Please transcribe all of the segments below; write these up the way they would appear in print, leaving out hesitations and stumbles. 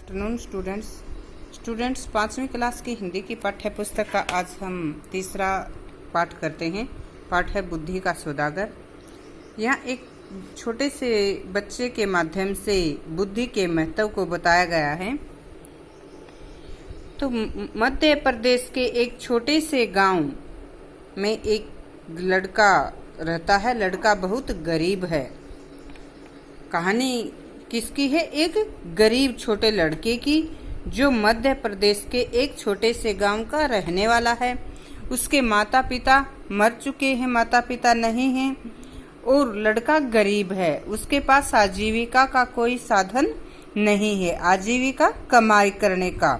Afternoon students 5वीं class की हिंदी की पाठ्य पुस्तक का आज हम तीसरा पाठ करते हैं। पाठ है बुद्धि का सौदागर। यहाँ एक छोटे से बच्चे के माध्यम से बुद्धि के महत्व को बताया गया है। तो मध्य प्रदेश के एक छोटे से गांव में एक लड़का रहता है। लड़का बहुत गरीब है। कहानी किसकी है? एक गरीब छोटे लड़के की, जो मध्य प्रदेश के एक छोटे से गांव का रहने वाला है। उसके माता पिता मर चुके हैं, माता पिता नहीं हैं और लड़का गरीब है। उसके पास आजीविका का कोई साधन नहीं है, आजीविका कमाई करने का।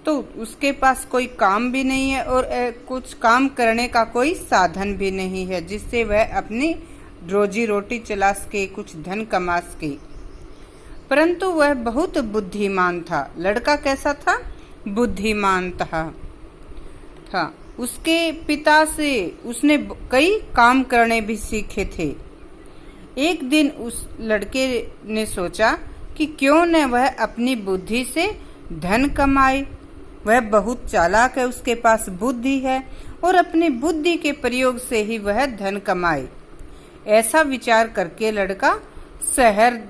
तो उसके पास कोई काम भी नहीं है और कुछ काम करने का कोई साधन भी नहीं है जिससे वह अपनी रोजी रोटी चला सके, कुछ धन कमा सके। परंतु वह बहुत बुद्धिमान था। लड़का कैसा था? बुद्धिमान था। उसके पिता से उसने कई काम करने भी सीखे थे। एक दिन उस लड़के ने सोचा कि क्यों न वह अपनी बुद्धि से धन कमाए। वह बहुत चालाक है, उसके पास बुद्धि है और अपनी बुद्धि के प्रयोग से ही वह धन कमाए। ऐसा विचार करके लड़का शहर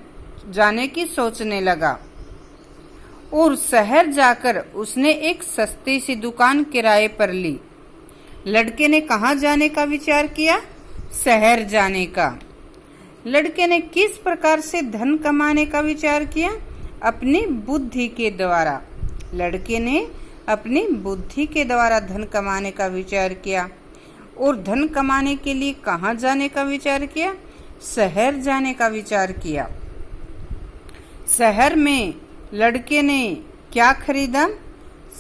जाने की सोचने लगा और शहर जाकर उसने एक सस्ती सी दुकान किराए पर ली। लड़के ने कहाँ जाने का विचार किया? शहर जाने का। लड़के ने किस प्रकार से धन कमाने का विचार किया? अपनी बुद्धि के द्वारा। लड़के ने अपनी बुद्धि के द्वारा धन कमाने का विचार किया और धन कमाने के लिए कहाँ जाने का विचार किया? शहर जाने का विचार किया। शहर में लड़के ने क्या खरीदा?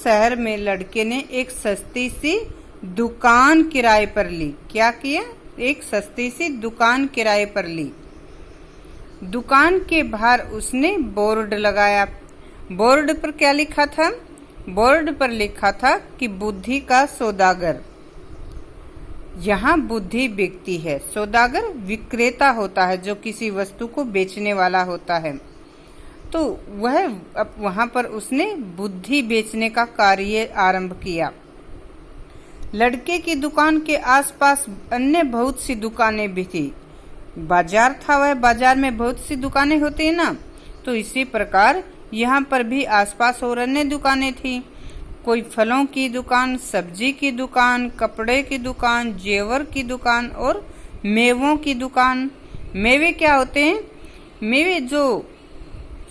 शहर में लड़के ने एक सस्ती सी दुकान किराए पर ली। क्या किया? एक सस्ती सी दुकान किराए पर ली। दुकान के बाहर उसने बोर्ड लगाया। बोर्ड पर क्या लिखा था? बोर्ड पर लिखा था कि बुद्धि का सौदागर। यहाँ बुद्धि बिकती है। सौदागर विक्रेता होता है, जो किसी वस्तु को बेचने वाला होता है। तो वह वहां पर उसने बुद्धि बेचने का कार्य आरंभ किया। लड़के की दुकान के आसपास अन्य बहुत सी दुकानें भी थी। बाजार था, वह बाजार में बहुत सी दुकानें होती है ना, तो इसी प्रकार यहाँ पर भी आसपास और अन्य दुकानें थी। कोई फलों की दुकान, सब्जी की दुकान, कपड़े की दुकान, जेवर की दुकान और मेवों की दुकान। मेवे क्या होते हैं? मेवे जो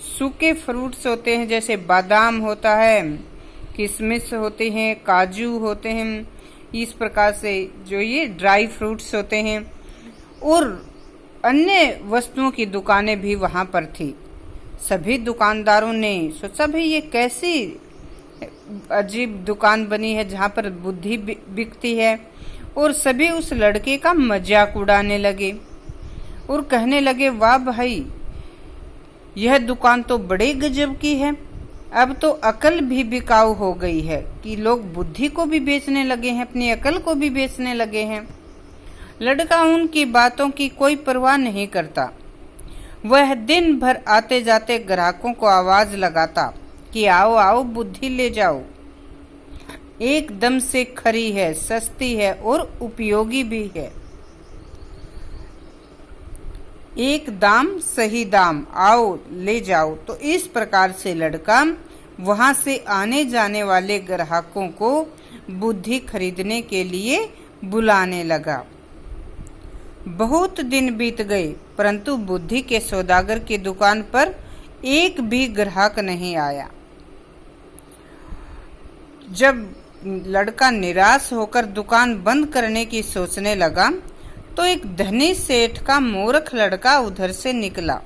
सूखे फ्रूट्स होते हैं, जैसे बादाम होता है, किशमिश होते हैं, काजू होते हैं, इस प्रकार से जो ये ड्राई फ्रूट्स होते हैं और अन्य वस्तुओं की दुकानें भी वहां पर थी। सभी दुकानदारों ने सोचा भाई ये कैसी अजीब दुकान बनी है जहां पर बुद्धि बिकती है, और सभी उस लड़के का मजाक उड़ाने लगे और कहने लगे, वाह भाई, यह दुकान तो बड़े गजब की है। अब तो अकल भी बिकाऊ हो गई है कि लोग बुद्धि को भी बेचने लगे हैं, अपनी अकल को भी बेचने लगे हैं। लड़का उनकी बातों की कोई परवाह नहीं करता। वह दिन भर आते जाते ग्राहकों को आवाज लगाता कि आओ आओ, बुद्धि ले जाओ, एकदम से खरी है, सस्ती है और उपयोगी भी है। एक दाम सही दाम, आओ ले जाओ। तो इस प्रकार से लड़का वहां से आने जाने वाले ग्राहकों को बुद्धि खरीदने के लिए बुलाने लगा। बहुत दिन बीत गए, परंतु बुद्धि के सौदागर की दुकान पर एक भी ग्राहक नहीं आया। जब लड़का निराश होकर दुकान बंद करने की सोचने लगा, तो एक धनी सेठ का मूर्ख लड़का उधर से निकला।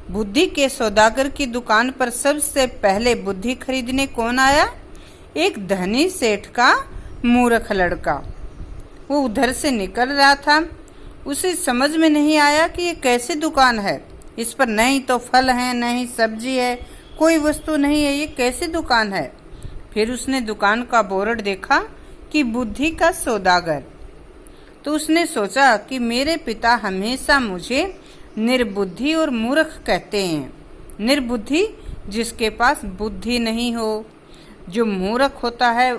बुद्धि के सौदागर की दुकान पर सबसे पहले बुद्धि खरीदने कौन आया? एक धनी सेठ का मूर्ख लड़का। वो उधर से निकल रहा था। उसे समझ में नहीं आया कि ये कैसी दुकान है, इस पर नहीं तो फल है, नहीं सब्जी है, कोई वस्तु नहीं है, ये कैसी दुकान है। फिर उसने दुकान का बोर्ड देखा कि बुद्धि का सौदागर। तो उसने सोचा कि मेरे पिता हमेशा मुझे निर्बुद्धि और मूर्ख कहते हैं। निर्बुद्धि जिसके पास बुद्धि नहीं हो। जो मूर्ख होता है,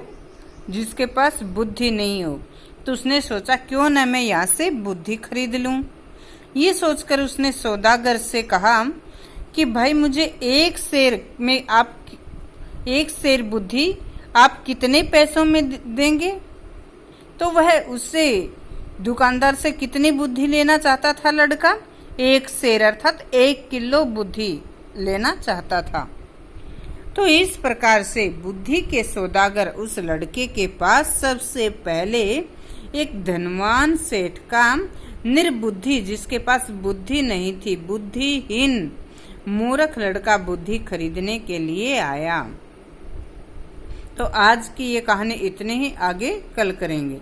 जिसके पास बुद्धि नहीं हो, तो उसने सोचा क्यों न मैं यहाँ से बुद्धि खरीद लूं। ये सोचकर उसने सौदागर से कहा कि भाई मुझे एक शेर बुद्धि आप कितने पैसों में देंगे। तो वह उससे दुकानदार से कितनी बुद्धि लेना चाहता था लड़का? 1 शेर अर्थात 1 किलो बुद्धि लेना चाहता था। तो इस प्रकार से बुद्धि के सौदागर उस लड़के के पास सबसे पहले एक धनवान सेठ का निर्बुद्धि, जिसके पास बुद्धि नहीं थी, बुद्धिहीन मूर्ख लड़का बुद्धि खरीदने के लिए आया। तो आज की ये कहानी इतनी ही, आगे कल करेंगे।